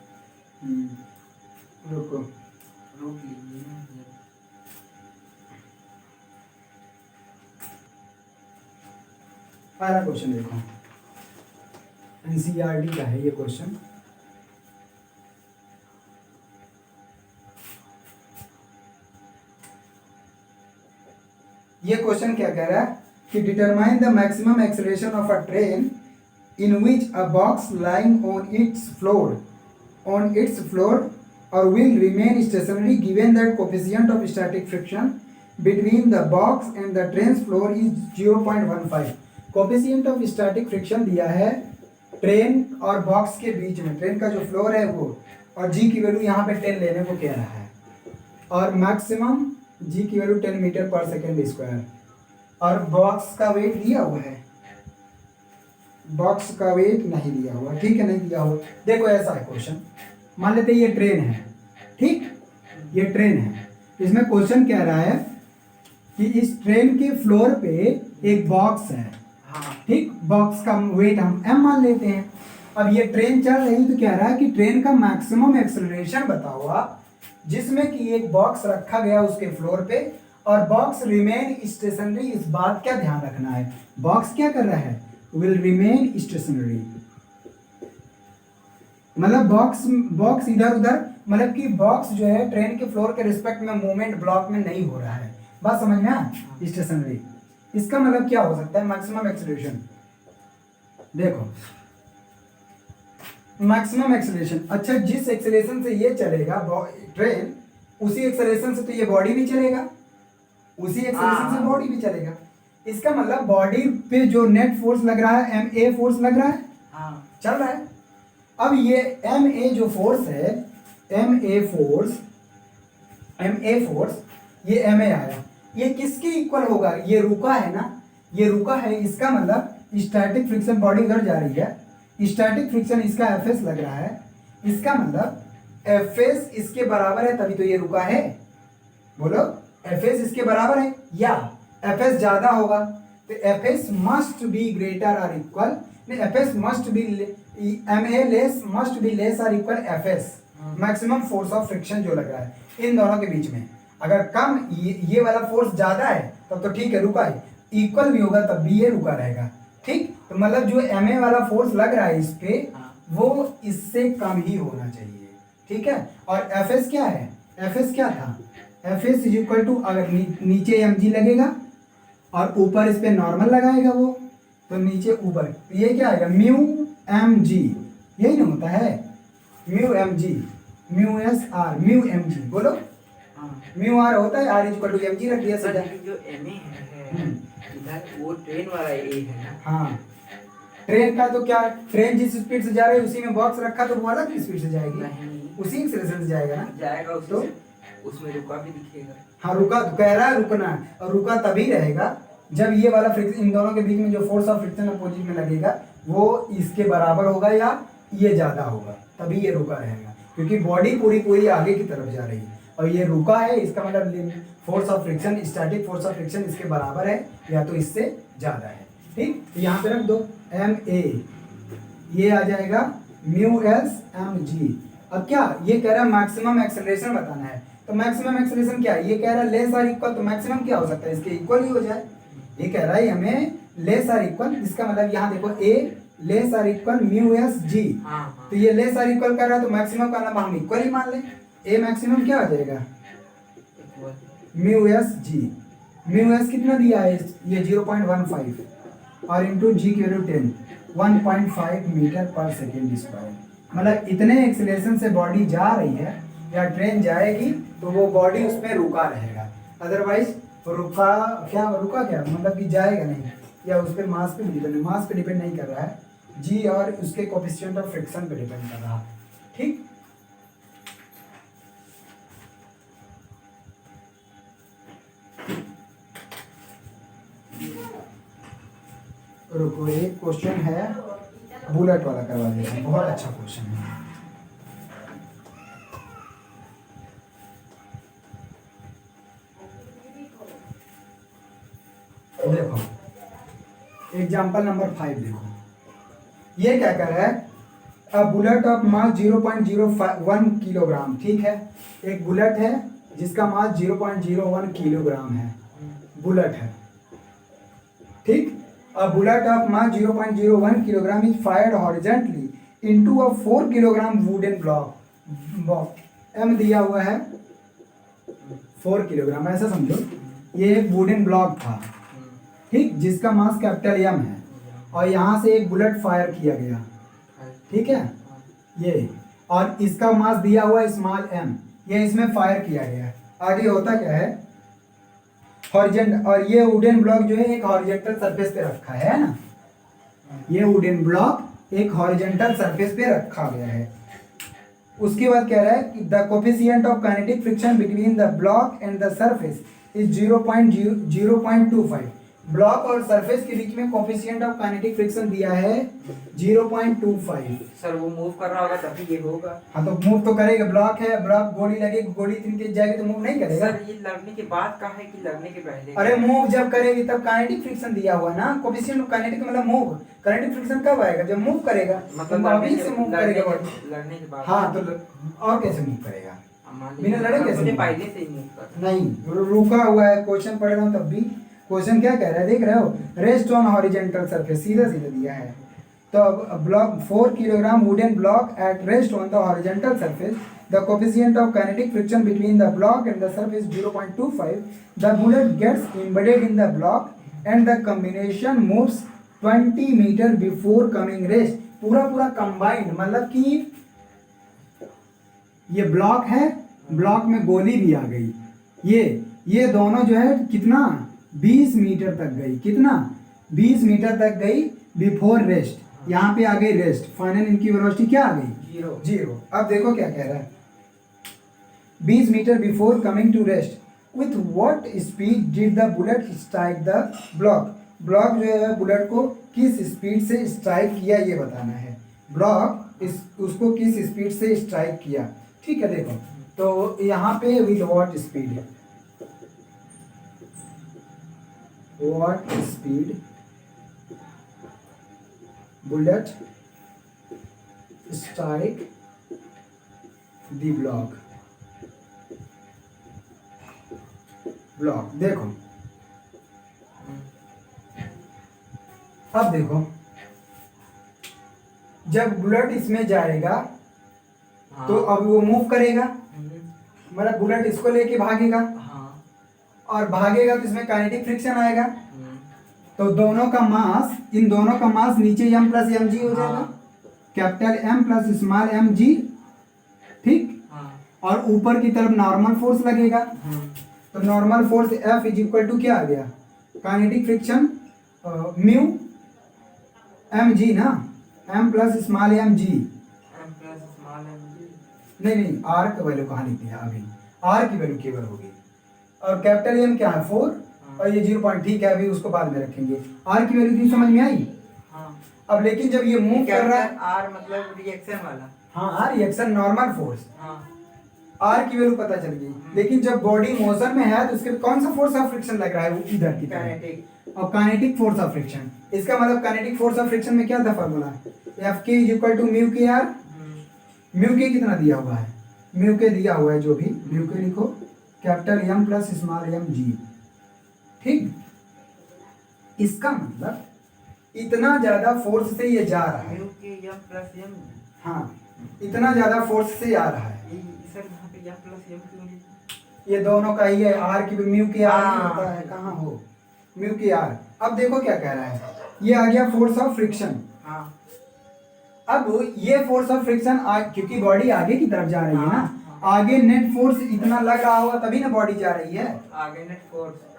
S1: रुको,
S2: रोक लीजिए ना ये।
S1: पहला क्वेश्चन देखो, एनसीईआरटी का है ये क्वेश्चन। ये क्वेश्चन क्या कह रहा है कि determine the maximum acceleration of a train in which a box lying on it's floor और will remain stationary given that coefficient of static friction between the box and the train's floor is 0.15। Coefficient of static friction दिया है train और box के बीच में, train का जो floor है वो, और जी की वैल्यू यहाँ पे 10 लेने को कह रहा है, और मैक्सिमम जी की वैल्यू 10 मीटर पर सेकेंड स्क्वायर, और बॉक्स का वेट दिया हुआ है, बॉक्स का वेट नहीं दिया हुआ, ठीक है, नहीं दिया हुआ। देखो ऐसा है क्वेश्चन, मान लेते ये ट्रेन है, ठीक, ये ट्रेन है, इसमें क्वेश्चन कह रहा है कि इस ट्रेन के फ्लोर पे एक बॉक्स है, ठीक, बॉक्स का वेट हम m मान लेते हैं। अब ये ट्रेन चल रही है तो कह रहा है कि ट्रेन का मैक्सिमम एक्सेलरेशन बताओ आप, जिसमें कि एक बॉक्स रखा गया उसके फ्लोर पे और बॉक्स रिमेन स्टेशनरी। इस बात का ध्यान रखना है, बॉक्स क्या कर रहा है, विल रिमेन स्टेशनरी, मतलब बॉक्स इधर उधर, मतलब कि बॉक्स जो है ट्रेन के फ्लोर के रिस्पेक्ट में मूवमेंट ब्लॉक में नहीं हो रहा है, बात समझ में आ, स्टेशनरी। इसका मतलब क्या हो सकता है, मैक्सिमम एक्सेलरेशन, देखो मैक्सिमम एक्सेलरेशन, अच्छा जिस एक्सेलरेशन से ये चलेगा ट्रेन, उसी एक्सेलरेशन से तो ये बॉडी भी चलेगा, उसी एक्सेलरेशन से बॉडी भी चलेगा। इसका मतलब बॉडी पे जो नेट फोर्स लग रहा है ma फोर्स लग रहा है, चल रहा है। अब ये ma जो फोर्स है, ma फोर्स ये ma आया, ये किसके इक्वल होगा, ये रुका है ना, ये रुका है, इसका मतलब स्टैटिक फ्रिक्शन, बॉडी उधर जा रही है, स्टैटिक फ्रिक्शन इसका Fs लग रहा है, इसका मतलब Fs इसके बराबर है, तभी तो ये रुका है, बोलो Fs इसके बराबर है या Fs ज्यादा होगा, तो Fs मस्ट बी ग्रेटर और इक्वल नहीं, FS must be m a less must be less और equal FS maximum force of friction जो लग रहा है इन दोनों के बीच में। अगर कम ये वाला फोर्स ज्यादा है तब तो ठीक है, रुका है। इक्वल भी होगा तब भी ये रुका रहेगा। ठीक, तो मतलब जो एमए वाला फोर्स लग रहा है इस पे वो इससे कम ही होना चाहिए। ठीक है, और एफएस क्या है, एफएस क्या था, एफएस इज इक्वल टू, अगर नीचे एमजी लगेगा और ऊपर इस पे नॉर्मल लगाएगा वो, तो नीचे ऊपर ये क्या आएगा, म्यू एम जी, यही ना होता है, mu M G, mu S R, mu M G, बोलो म्यू आर होता है, R equal to M G रख दिया सीधा।
S2: जो एम है इधर वो ट्रेन वाला ए है ना।
S1: हाँ, ट्रेन का तो क्या, ट्रेन जिस स्पीड से जा रही है उसी में बॉक्स रखा तो वो अलग स्पीड से जाएगी,
S2: नहीं
S1: उसी एक्सेलरेशन से जाएगा ना,
S2: जाएगा
S1: तो
S2: उसमें रुका भी दिखेगा।
S1: हाँ, रुका कह रहा है रुकना है, और रुका तभी रहेगा जब ये वाला फ्रिक्शन, इन दोनों के बीच में जो फोर्स ऑफ फ्रिक्शन अपोजिट में लगेगा वो इसके बराबर होगा या ये ज्यादा होगा, तभी ये रुका रहेगा, क्योंकि बॉडी पूरी पूरी आगे की तरफ जा रही है और ये रुका है, इसका मतलब force of friction, static force of friction इसके बराबर है या तो इससे ज्यादा है। ठीक, तो यहाँ पे रख दो एम ए, ये आ जाएगा म्यू एस एम जी। अब क्या ये कह रहा है, मैक्सिमम एक्सेलरेशन बताना है, तो मैक्सिमम एक्सेलरेशन क्या है, ये कह रहा है लेस और इक्वल, तो मैक्सिमम क्या हो सकता है, इसके इक्वल ही हो जाए। ये कह रहा है हमें लेस और इक्वल, इसका मतलब यहाँ देखो ए लेस और इक्वल म्यू एस जी, तो ये लेस और इक्वल कर रहा है तो मैक्सिमम का नाम हम इक्वल ही मान लें, ए मैक्सिमम क्या हो जाएगा, mu S G. Mu S कितना दिया है, ये 0.15 और इंटू जी की वैल्यू 10, 1.5 मीटर पर सेकेंड स्क्वायर। मतलब इतने एक्सेलरेशन से बॉडी जा रही है या ट्रेन जाएगी तो वो बॉडी उस पर रुका रहेगा, अदरवाइज रुका क्या, रुका क्या मतलब कि जाएगा नहीं, या उस पर मास पे डिपेंड, मास पे डिपेंड नहीं कर रहा है, जी और उसके कोफिशिएंट ऑफ फ्रिक्शन पे डिपेंड कर रहा है। ठीक, रुको, एक क्वेश्चन है बुलेट वाला करवा देते हैं, बहुत अच्छा क्वेश्चन है। देखो एग्जाम्पल नंबर 5 देखो, ये क्या कर रहा है, a bullet of mass 0.01 kilogram. ठीक है, एक बुलेट है जिसका मास 0.01 किलोग्राम है, बुलेट है। ठीक, a bullet of mass 0.01 kilogram is fired horizontally into a 4 kilogram wooden block। m दिया हुआ है 4 किलोग्राम, ऐसा समझो ये एक वुडन ब्लॉक था, ठीक, जिसका मास कैपिटल एम है और यहाँ से एक बुलेट फायर किया गया। ठीक है, ये और इसका मास दिया हुआ है स्मॉल m, ये इसमें फायर किया गया। आगे होता क्या है, हॉरिजेंटल, और ये वुडन ब्लॉक जो है एक हॉरिजेंटल सरफेस पे रखा है ना, ये वुडन ब्लॉक एक हॉरिजेंटल सरफेस पे रखा गया है। उसके बाद कह रहा है कि the coefficient of kinetic friction between the block and the surface is 0.25। Block और सरफेस के बीच में कोफिशिएंट ऑफ काइनेटिक फ्रिक्शन दिया है 0.25।
S2: सर वो मूव कर रहा होगा तभी ये होगा।
S1: हाँ, तो मूव तो करेगा, ब्लॉक है, ब्लॉक गोली लगेगी, गोली इतनी तेज जाएगी तो मूव नहीं करेगा।
S2: सर ये लगने के बाद का है कि लगने के पहले?
S1: अरे मूव जब करेगी तब काइनेटिक फ्रिक्शन दिया हुआ है ना, कोफिशिएंट ऑफ काइनेटिक मतलब मूव, काइनेटिक फ्रिक्शन कब आएगा, जब मूव करेगा,
S2: मतलब
S1: अभी से मूव करेगा बॉडी,
S2: लड़ने के बाद।
S1: हाँ, तो और कैसे मूव करेगा, बिना लड़े कैसे
S2: मुझे
S1: move
S2: पहले से ही मूव कर
S1: नहीं, रुका हुआ है। क्वेश्चन पढ़ रहा हूँ तब भी क्वेश्चन क्या कह रहा है, देख रहे हो, रेस्ट ऑन हॉरिजेंटल सरफेस, सीधा सीधा दिया है। तो block 4 kilogram wooden block at rest on the horizontal surface, the coefficient of kinetic friction between the block and the surface 0.25, the bullet gets embedded in the block and the combination moves 20 metre before coming rest. पूरा पूरा combined, मतलब कि ये block है, block में गोली भी आ गई, ये दोनों जो है कितना 20 मीटर तक गई, कितना 20 मीटर तक गई बिफोर रेस्ट, यहाँ पे आ गई रेस्ट, फाइनल इनकी वेलोसिटी क्या आ गई, जीरो। अब देखो क्या कह रहा है, 20 metre before coming to rest with what speed did the bullet strike the block. Block जो है बुलेट को किस स्पीड से स्ट्राइक किया ये बताना है, ब्लॉक उसको किस स्पीड से स्ट्राइक किया। ठीक है, देखो तो यहाँ पे विथ व्हाट स्पीड है, what speed bullet strike the block. देखो अब देखो, जब बुलेट इसमें जाएगा
S2: हाँ।
S1: तो अब वो मूव करेगा,
S2: हम्म,
S1: मतलब बुलेट इसको लेके भागेगा,
S2: हाँ।
S1: और भागेगा तो इसमें काइनेटिक फ्रिक्शन आएगा।
S2: हम्म,
S1: तो दोनों का मास, इन दोनों का मास नीचे m प्लस एम जी हो जाएगा,
S2: हाँ।
S1: Capital M plus small M G, ठीक।
S2: हाँ।
S1: और ऊपर की तरफ नॉर्मल फोर्स लगेगा,
S2: हम्म,
S1: तो normal force F is equal to क्या आ गया, kinetic friction mu M G ना, M plus small M G,
S2: m plus small m G.
S1: नहीं R की वैल्यू कहाँ लिखी है अभी, R की वैल्यू केवल होगी, और कैपिटल M क्या है 4, और ये 0 पॉइंट, ठीक है अभी उसको बाद में रखेंगे। R की वैल्यू थी, समझ में आई।
S2: हाँ।
S1: अब लेकिन जब ये मूव कर रहा है,
S2: R मतलब रिएक्शन वाला।
S1: हाँ रिएक्शन नॉर्मल फोर्स,
S2: हाँ।
S1: R की वैल्यू पता चल गई। लेकिन जब बॉडी मोशन में है तो उसके कौन सा फोर्स ऑफ फ्रिक्शन लग रहा है, वो इधर की तरफ,
S2: काइनेटिक।
S1: और काइनेटिक फोर्स ऑफ फ्रिक्शन, इसका मतलब काइनेटिक फोर्स ऑफ फ्रिक्शन में क्या था फार्मूला, एफ के इज इक्वल टू म्यू के आर। म्यू के कितना दिया हुआ है, म्यू के दिया हुआ है, जो भी म्यू के लिखो capital M plus small M G, ठीक। इसका मतलब इतना ज्यादा फोर्स से ये जा रहा है,
S2: म्यू के m प्लस m।
S1: हाँ इतना ज्यादा फोर्स से आ रहा है,
S2: सर यहाँ पे m प्लस m क्यों लिखा?
S1: ये दोनों का ही है, आर की म्यू के आर नहीं
S2: हाँ।
S1: होता है, कहाँ हो म्यू के आर। अब देखो क्या कह रहा है, ये आ गया फोर्स ऑफ फ्रिक्शन।
S2: हाँ।
S1: अब ये फोर्स ऑफ फ्रिक्शन क्योंकि बॉडी आगे की तरफ जा रही है ना,
S2: हाँ।
S1: आगे नेट फोर्स इतना लग रहा होगा तभी ना बॉडी जा रही है,
S2: आगे नेट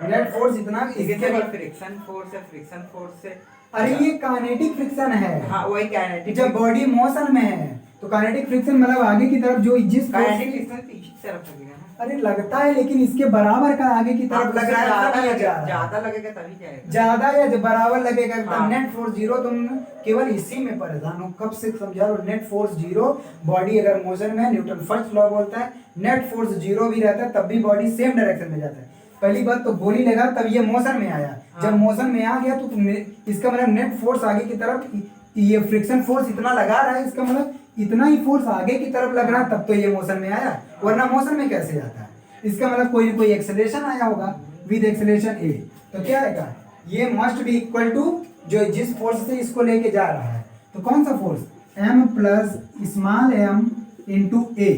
S1: नेट फोर्स इतना, इसके बाद
S2: फ्रिक्शन फोर्स है, फ्रिक्शन फोर्स से।
S1: अरे ये काइनेटिक फ्रिक्शन है,
S2: हाँ वही काइनेटिक।
S1: जब बॉडी मोशन में है तो काइनेटिक फ्रिक्शन मतलब आगे की तरफ जो जिस
S2: काइनेटिक फ्रिक्शन पीछे की तरफ लगेगा ना।
S1: अरे लगता है लेकिन इसके बराबर का आगे की तरफ लग रहा है, तब ये जा रहा है।
S2: ज्यादा लगेगा तभी जाएगा,
S1: ज्यादा या जो बराबर लगेगा,
S2: हाँ।
S1: Net force zero. तुम केवल इसी में परेशान हो, कब से समझा रहा हूं, नेट फोर्स जीरो, बॉडी अगर मोशन में, न्यूटन फर्स्ट लॉ बोलता है नेट फोर्स जीरो भी रहता है तब भी बॉडी सेम डायरेक्शन में जाता है। पहली बात तो गोली लगा तब ये मोशन में आया, जब मोशन में आ गया तो इसका मतलब नेट फोर्स आगे की तरफ, ये फ्रिक्शन फोर्स इतना लगा रहा है, इसका मतलब इतना ही फोर्स आगे की तरफ लग रहा है तब तो ये मोशन में आया, वरना मोशन में कैसे जाता है। इसका मतलब कोई कोई एक्सेलरेशन आया होगा विद एक्सेलरेशन ए, तो क्या आएगा, ये मस्ट बी इक्वल टू जो जिस फोर्स से इसको लेके जा रहा है, तो कौन सा force, m plus small m into a,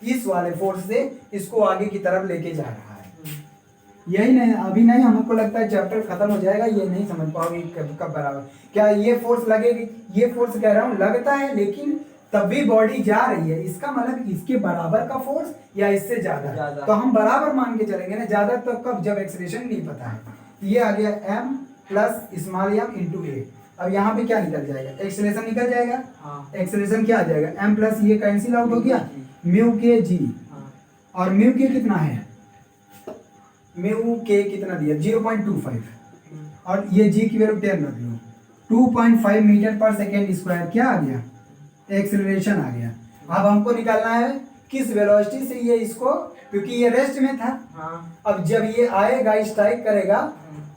S1: इस वाले फोर्स से इसको आगे की तरफ लेके जा रहा है। यही नहीं, अभी नहीं, हमको लगता है चैप्टर खत्म हो जाएगा, ये नहीं समझ पाओगे कब बराबर क्या ये फोर्स लगेगी, ये फोर्स कह रहा हूँ लगता है लेकिन तब भी बॉडी जा रही है, इसका मतलब इसके बराबर का फोर्स या इससे ज्यादा, तो हम बराबर मान के चलेंगे ना, ज्यादा तो कब, जब एक्सेलरेशन नहीं पता है। ये आ गया m plus small m into a. अब यहाँ पे क्या निकल जाएगा, एक्सेलरेशन निकल जाएगा, एक्सेलरेशन क्या आ जाएगा, m प्लस ये कैंसिल आउट हो गया, म्यू के जी, और म्यू के कितना है, म्यू के कितना दिया 0.25, और ये जी की वैल्यू 10 रख लो, 2.5 मीटर पर सेकेंड स्क्वायर क्या आ गया, एक्सेलरेशन आ गया। अब हमको निकालना है किस वेलोसिटी से ये इसको, क्योंकि ये रेस्ट में था, अब जब ये आएगा स्ट्राइक करेगा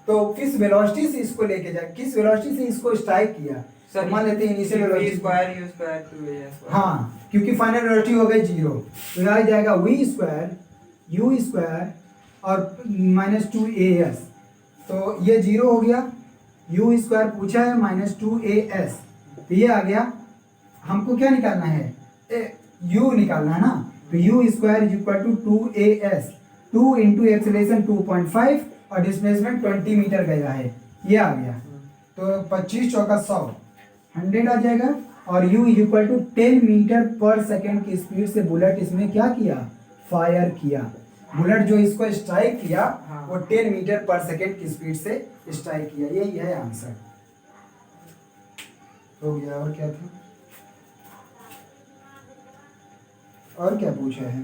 S1: तो किस वेलोसिटी से इसको लेके जाए, किस वेलोसिटी से इसको स्ट्राइक किया, तो मान लेते हैं initial velocity
S2: square you square 2a।
S1: हाँ क्योंकि फाइनल वेलोसिटी हो गई 0, तो आ जाएगा v स्क्वायर u स्क्वायर और माइनस 2as, तो ये 0 हो गया, u स्क्वायर पूछा है माइनस 2as, तो ये आ गया। हमको क्या निकालना है, u निकालना है ना, तो u square is equal to 2as, 2 into acceleration 2.5 और डिस्प्लेसमेंट 20 मीटर गया है, ये आ गया, तो 25 चौका 100 आ जाएगा, और u is equal to 10 metre पर सेकेंड की स्पीड से बुलेट इसमें क्या किया, फायर किया। बुलेट जो इसको स्ट्राइक किया वो 10 मीटर पर सेकेंड की स्पीड से स्ट्राइक किया, यही है आंसर। हो गया, और क्या था, और क्या पूछा है,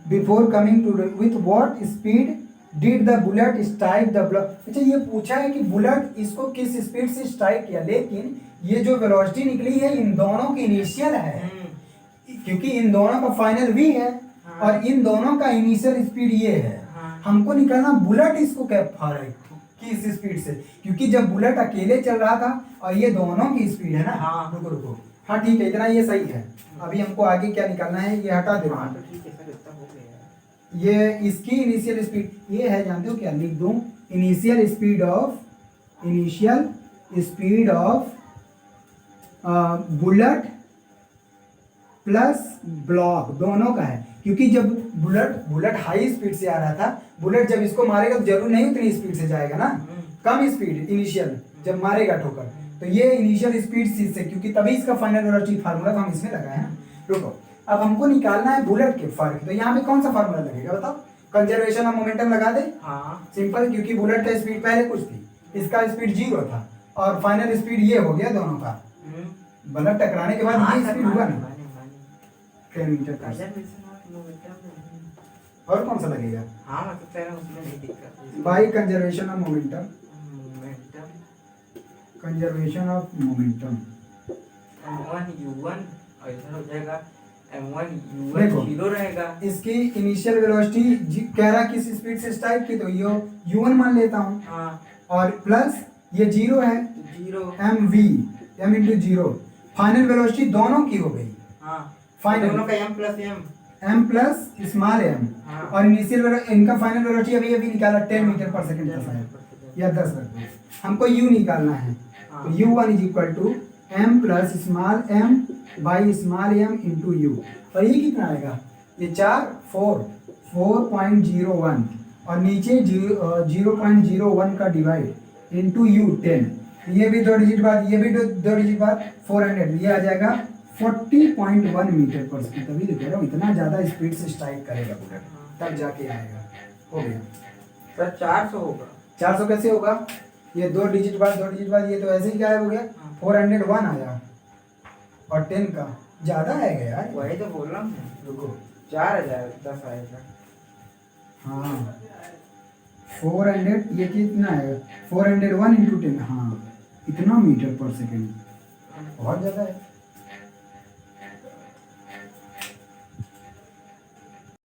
S1: before coming to with what speed did the bullet strike the block. अच्छा ये पूछा है कि बुलेट इसको किस स्पीड से स्ट्राइक किया, लेकिन ये जो वेलोसिटी निकली है इन दोनों की इनिशियल है, क्योंकि इन दोनों का फाइनल v है,
S2: हाँ।
S1: और इन दोनों का इनिशियल स्पीड ये है।
S2: हाँ।
S1: हमको निकालना बुलेट इसको क्या फर्क किस स्पीड से, क्योंकि जब बुलेट अकेले चल रहा था और ये दोनों की स्पीड है ना।
S2: हाँ।
S1: रुको रुको, हाँ ठीक है, इतना ये सही है। अभी हमको आगे क्या निकालना है, ये हटा दे रहा
S2: हाँ
S1: हूँ।
S2: तो ठीक है सर, इतना हो गया।
S1: ये इसकी इनिशियल स्पीड ये है, जानते हो क्या लिख दूं, initial speed of bullet plus block दोनों का है, क्योंकि जब बुलेट हाई स्पीड से आ रहा था, बुलेट जब इसको मारेगा तो जरूर नहीं उतनी स्पीड से जाएगा ना, कम स्पीड इनिशियल जब मारेगा ठोकर, तो ये इनिशियल स्पीड से, क्योंकि तभी इसका फाइनल वेलोसिटी फार्मूला तो हम इसमें लगाए हैं। रुको, अब हमको निकालना है बुलेट के फर्क, तो यहाँ पे कौन सा फार्मूला लगेगा बताओ, कंजर्वेशन ऑफ मोमेंटम लगा दे।
S2: हाँ।
S1: सिंपल, क्योंकि बुलेट का स्पीड पहले कुछ थी, इसका स्पीड 0 था और फाइनल स्पीड ये हो गया दोनों का, बुलेट टकराने के बाद
S2: हाँ
S1: ये
S2: सर,
S1: स्पीड हुआ ना
S2: माने।
S1: 10 मीटर पर
S2: कंजर्वेशन ऑफ मोमेंटम।
S1: और कौन सा लगेगा,
S2: हाँ मतलब तेरा उसमें नहीं दिक्कत।
S1: By conservation of momentum,
S2: momentum
S1: conservation of momentum.
S2: m1 u1 और इधर हो जाएगा m1
S1: देखो।
S2: u1 0 रहेगा।
S1: इसकी इनिशियल वेलोसिटी कह रहा किस स्पीड से स्टार्ट की, तो ये u1 मान लेता हूँ,
S2: हाँ
S1: और प्लस ये 0 है,
S2: तो 0।
S1: m इंटू 0, फाइनल वेलोसिटी दोनों की हो गई,
S2: हाँ
S1: फाइनल
S2: दोनों का m plus m।
S1: m plus small m,
S2: हाँ।
S1: और इनिशियल इनका फाइनल वेलोसिटी अभी अभी निकाला 10 मीटर पर सेकंड का शायद, या 10 रख दो, हमको u निकालना है।
S2: हाँ।
S1: तो u1 is equal to m plus small m by small m into u, और ये कितना आएगा, ये 4.01 और नीचे 0.01 का डिवाइड इंटू u 10, ये भी 2 डिजिट बाद, ये भी 2 डिजिट बाद 400, ये आ जाएगा 40.1 मीटर पर सेकंड। तभी तो कह रहा हूँ इतना ज़्यादा स्पीड से स्ट्राइक करेगा बुलेट, तब जाके आएगा। हो गया
S2: सर 400 होगा।
S1: 400 कैसे होगा, ये 2 डिजिट बाद ये तो ऐसे ही गायब हो गया, 401 आया और 10 का ज़्यादा आएगा यार।
S2: वही तो बोल रहा हूँ।
S1: रुको,
S2: 4010 आएगा।
S1: हाँ 400, ये कितना आएगा 401 इंटू 10, हाँ इतना मीटर पर सेकेंड, बहुत ज़्यादा है।